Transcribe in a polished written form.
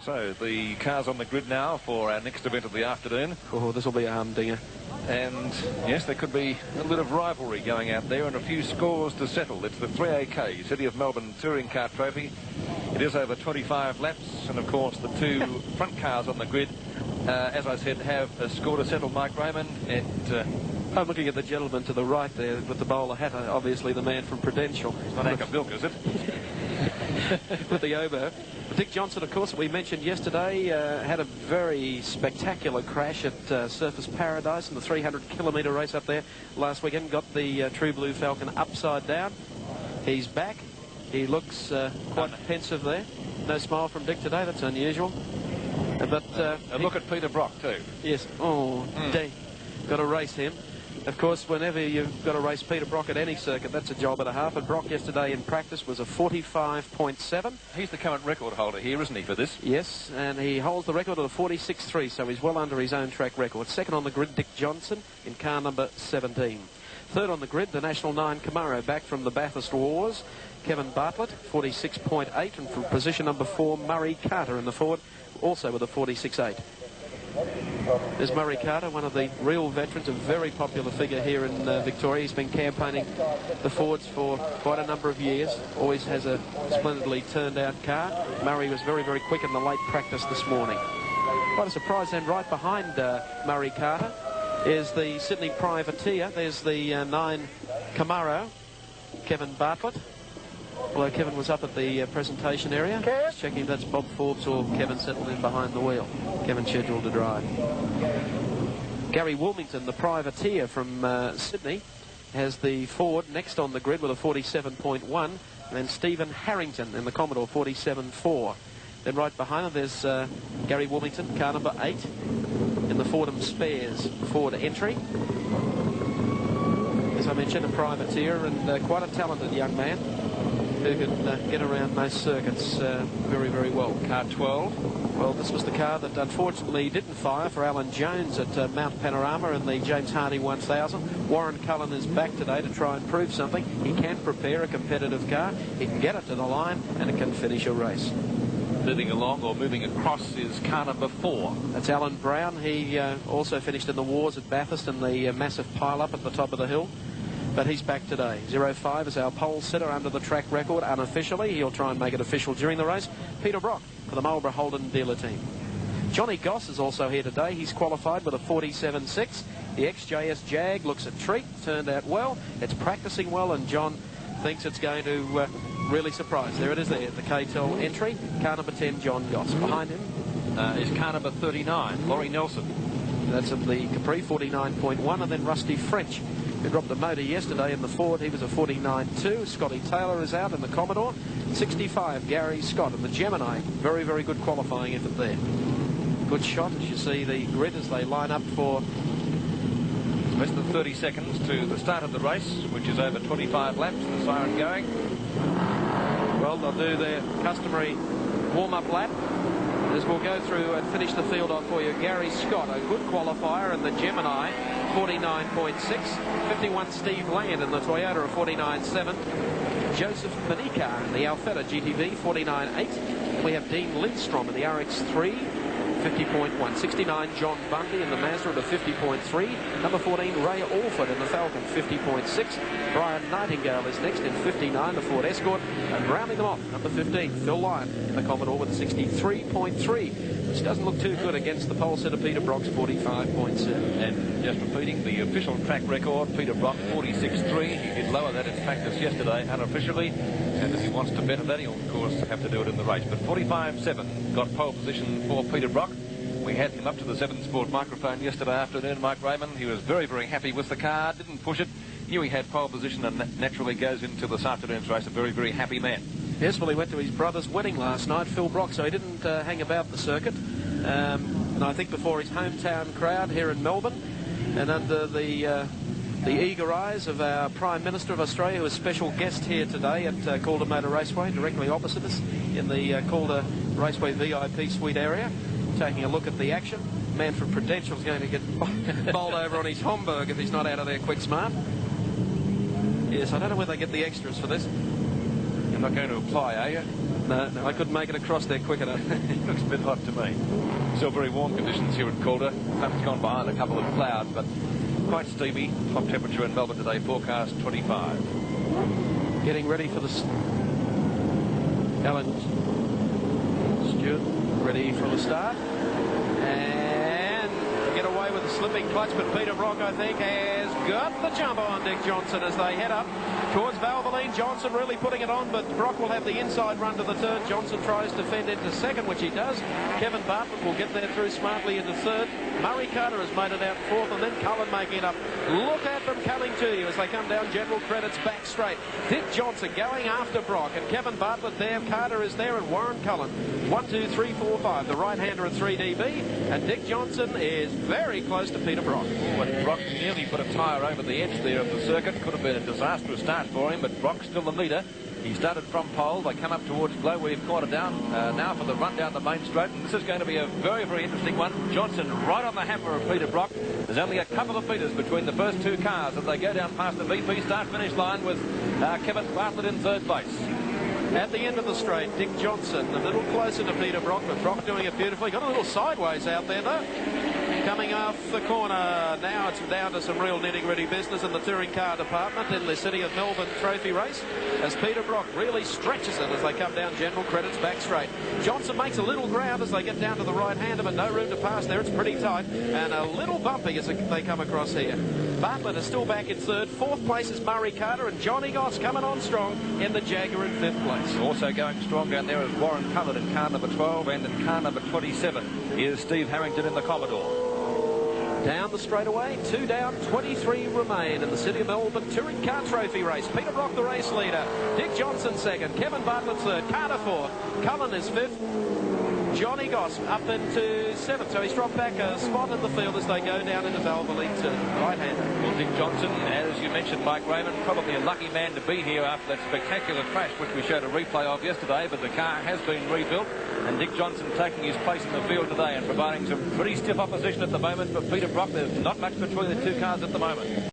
So the cars on the grid now for our next event of the afternoon. Oh, this will be a humdinger. And yes, there could be a little bit of rivalry going out there and a few scores to settle. It's the 3AK City of Melbourne Touring Car Trophy. It is over 25 laps, and of course the two front cars on the grid, as I said, have a score to settle. Mike Raymond and I'm looking at the gentleman to the right there with the bowler hat, obviously the man from Prudential. It's not Anchor Milk, is it? With the oboe. Dick Johnson, of course, we mentioned yesterday, had a very spectacular crash at Surface Paradise in the 300-kilometre race up there last weekend. Got the True Blue Falcon upside down. He's back. He looks quite pensive there. No smile from Dick today. That's unusual. But and look at Peter Brock too. Yes. Oh, got to race him. Of course, whenever you've got to race Peter Brock at any circuit, that's a job and a half. And Brock yesterday in practice was a 45.7. He's the current record holder here, isn't he, for this? Yes, and he holds the record of the 46.3, so he's well under his own track record. Second on the grid, Dick Johnson in car number 17. Third on the grid, the National 9 Camaro, back from the Bathurst Wars. Kevin Bartlett, 46.8, and from position number 4, Murray Carter in the Ford, also with a 46.8. There's Murray Carter, one of the real veterans, a very popular figure here in Victoria. He's been campaigning the Fords for quite a number of years. Always has a splendidly turned out car. Murray was very, very quick in the late practice this morning. Quite a surprise then, right behind Murray Carter is the Sydney Privateer. There's the 9 Camaro, Kevin Bartlett. Although Kevin was up at the presentation area. Just checking if that's Bob Forbes or Kevin settled in behind the wheel. Kevin scheduled to drive. Gary Wilmington, the privateer from Sydney, has the Ford next on the grid with a 47.1. And then Stephen Harrington in the Commodore, 47.4. Then right behind him there's Gary Wilmington, car number 8, in the Fordham Spares Ford entry. As I mentioned, a privateer and quite a talented young man who can get around most circuits very, very well. Car 12. Well, this was the car that unfortunately didn't fire for Alan Jones at Mount Panorama in the James Hardy 1000. Warren Cullen is back today to try and prove something. He can prepare a competitive car. He can get it to the line and it can finish a race. Moving along or moving across is car number 4. That's Alan Brown. He also finished in the Wars at Bathurst in the massive pile-up at the top of the hill. But he's back today. 05 is our pole sitter under the track record unofficially. He'll try and make it official during the race. Peter Brock for the Marlborough Holden dealer team. Johnny Goss is also here today. He's qualified with a 47.6. The XJS Jag looks a treat. Turned out well. It's practicing well, and John thinks it's going to really surprise. There it is there, the KTEL entry. Car number 10, John Goss. Behind him is car number 39, Laurie Nelson. That's at the Capri, 49.1. And then Rusty French, who dropped the motor yesterday in the Ford. He was a 49.2. Scotty Taylor is out in the Commodore. 65, Gary Scott in the Gemini. Very, very good qualifying effort there. Good shot as you see the grid as they line up for less than 30 seconds to the start of the race, which is over 25 laps. The siren going. Well, they'll do their customary warm-up lap as we'll go through and finish the field off for you. Gary Scott, a good qualifier in the Gemini, 49.6. 51, Steve Land in the Toyota, a 49.7. Joseph Manika in the Alfetta GTV, 49.8. We have Dean Lindstrom in the RX3, 50.1. 69, John Bundy in the Mazda at a 50.3. Number 14, Ray Alford in the Falcon, 50.6. Brian Nightingale is next in 59, the Ford Escort. And rounding them off, number 15, Phil Lyon in the Commodore with a 63.3, which doesn't look too good against the pole sitter Peter Brock's 45.7. And just repeating the official track record, Peter Brock, 46.3. He did lower that in practice yesterday unofficially. And if he wants to better that, he'll, of course, have to do it in the race. But 45.7 got pole position for Peter Brock. We had him up to the 7 Sport microphone yesterday afternoon, Mike Raymond. He was very, very happy with the car, didn't push it. Knew he had pole position and naturally goes into this afternoon's race a very, very happy man. Yes, well, he went to his brother's wedding last night, Phil Brock, so he didn't hang about the circuit. And I think before his hometown crowd here in Melbourne, and under the eager eyes of our Prime Minister of Australia, who is special guest here today at Calder Motor Raceway, directly opposite us in the Calder Raceway VIP suite area, taking a look at the action. Man from Prudential is going to get bowled over on his Homburg if he's not out of there quick smart. Yes, I don't know where they get the extras for this. You're not going to apply, are you? No, I couldn't make it across there quick enough. It looks a bit hot to me. Still very warm conditions here at Calder. Sun's gone behind a couple of clouds, but quite steamy. Top temperature in Melbourne today, forecast 25. Getting ready for the... Alan Stewart ready for the start. And get away with a slipping clutch, but Peter Brock, I think, has got the jump on Dick Johnson as they head up towards Valvoline. Johnson really putting it on, but Brock will have the inside run to the turn. Johnson tries to fend into second, which he does. Kevin Bartlett will get there through smartly into third. Murray Carter has made it out fourth, and then Cullen making it up. Look at them coming to you as they come down General Credit's back straight. Dick Johnson going after Brock, and Kevin Bartlett there. Carter is there, and Warren Cullen. 1, 2, 3, 4, 5. The right-hander at 3 dB, and Dick Johnson is very close to Peter Brock. But Brock nearly put a tyre over the edge there of the circuit. Could have been a disastrous start for him, but Brock's still the leader. He started from pole. They come up towards Glowweave quarter down now for the run down the main straight. And this is going to be a very, very interesting one. Johnson right on the hammer of Peter Brock. There's only a couple of metres between the first two cars as they go down past the VP start-finish line with Kevin Bartlett in third place. At the end of the straight, Dick Johnson a little closer to Peter Brock, but Brock doing it beautifully. Got a little sideways out there, though. Coming off the corner, now it's down to some real nitty-gritty business in the touring car department in the City of Melbourne trophy race as Peter Brock really stretches it as they come down General Credit's back straight. Johnson makes a little ground as they get down to the right-hander, but no room to pass there. It's pretty tight and a little bumpy as they come across here. Bartlett is still back in third. Fourth place is Murray Carter, and Johnny Goss coming on strong in the Jaguar in fifth place. Also going strong down there is Warren Cullen in car number 12, and in car number 27 is Steve Harrington in the Commodore. Down the straightaway, 2 down, 23 remain in the City of Melbourne Touring Car Trophy race. Peter Brock the race leader, Dick Johnson second, Kevin Bartlett third, Carter fourth, Cullen is fifth, Johnny Goss up into seventh, so he's dropped back a spot in the field as they go down into Valvoline to right-hander. Well, Dick Johnson, as you mentioned, Mike Raymond, probably a lucky man to be here after that spectacular crash which we showed a replay of yesterday, but the car has been rebuilt, and Dick Johnson taking his place in the field today and providing some pretty stiff opposition at the moment for Peter Brock. There's not much between the two cars at the moment.